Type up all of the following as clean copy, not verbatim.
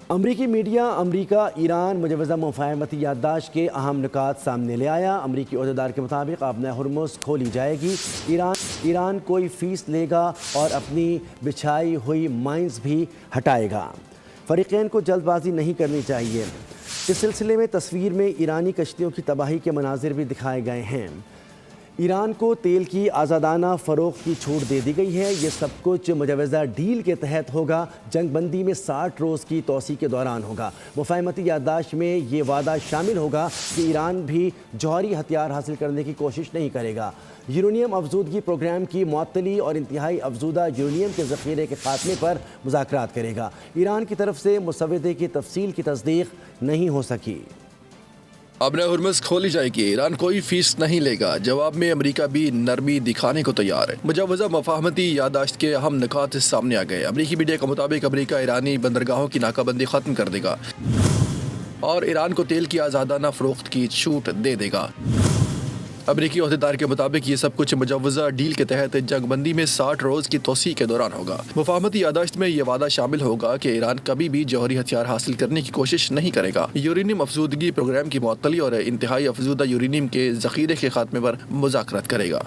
امریکی میڈیا امریکہ ایران مجوزہ مفاہمتی یادداشت کے اہم نکات سامنے لے آیا۔ امریکی عہدیدار کے مطابق آبِ ہرمز کھولی جائے گی، ایران کوئی فیس لے گا اور اپنی بچھائی ہوئی مائنز بھی ہٹائے گا۔ فریقین کو جلد بازی نہیں کرنی چاہیے۔ اس سلسلے میں تصویر میں ایرانی کشتیوں کی تباہی کے مناظر بھی دکھائے گئے ہیں۔ ایران کو تیل کی آزادانہ فروخت کی چھوٹ دے دی گئی ہے۔ یہ سب کچھ مجوزہ ڈیل کے تحت ہوگا، جنگ بندی میں 60 روز کی توسیع کے دوران ہوگا۔ مفاہمتی یادداشت میں یہ وعدہ شامل ہوگا کہ ایران بھی جوہری ہتھیار حاصل کرنے کی کوشش نہیں کرے گا، یورینیم افزودگی پروگرام کی معطلی اور انتہائی افزودہ یورینیم کے ذخیرے کے خاتمے پر مذاکرات کرے گا۔ ایران کی طرف سے مسودے کی تفصیل کی تصدیق نہیں ہو سکی۔ آبِ ہرمز کھولی جائے گی، ایران کوئی فیس نہیں لے گا۔ جواب میں امریکہ بھی نرمی دکھانے کو تیار ہے۔ مجوزہ مفاہمتی یادداشت کے اہم نکات سامنے آ گئے۔ امریکی میڈیا کے مطابق امریکہ ایرانی بندرگاہوں کی ناکہ بندی ختم کر دے گا اور ایران کو تیل کی آزادانہ فروخت کی چھوٹ دے دے گا۔ امریکی عہدیدار کے مطابق یہ سب کچھ مجوزہ ڈیل کے تحت جنگ بندی میں 60 روز کی توسیع کے دوران ہوگا۔ مفاہمتی یادداشت میں یہ وعدہ شامل ہوگا کہ ایران کبھی بھی جوہری ہتھیار حاصل کرنے کی کوشش نہیں کرے گا، یورینیم افزودگی پروگرام کی معطلی اور انتہائی افزودہ یورینیم کے ذخیرے کے خاتمے پر مذاکرات کرے گا۔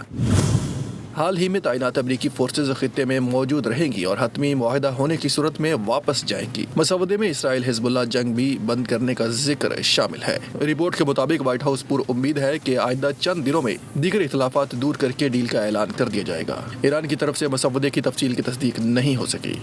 حال ہی میں تعینات امریکی فورسز خطے میں موجود رہیں گی اور حتمی معاہدہ ہونے کی صورت میں واپس جائیں گی۔ مسودے میں اسرائیل حزب اللہ جنگ بھی بند کرنے کا ذکر شامل ہے۔ رپورٹ کے مطابق وائٹ ہاؤس پر امید ہے کہ آئندہ چند دنوں میں دیگر اختلافات دور کر کے ڈیل کا اعلان کر دیا جائے گا۔ ایران کی طرف سے مسودے کی تفصیل کی تصدیق نہیں ہو سکی۔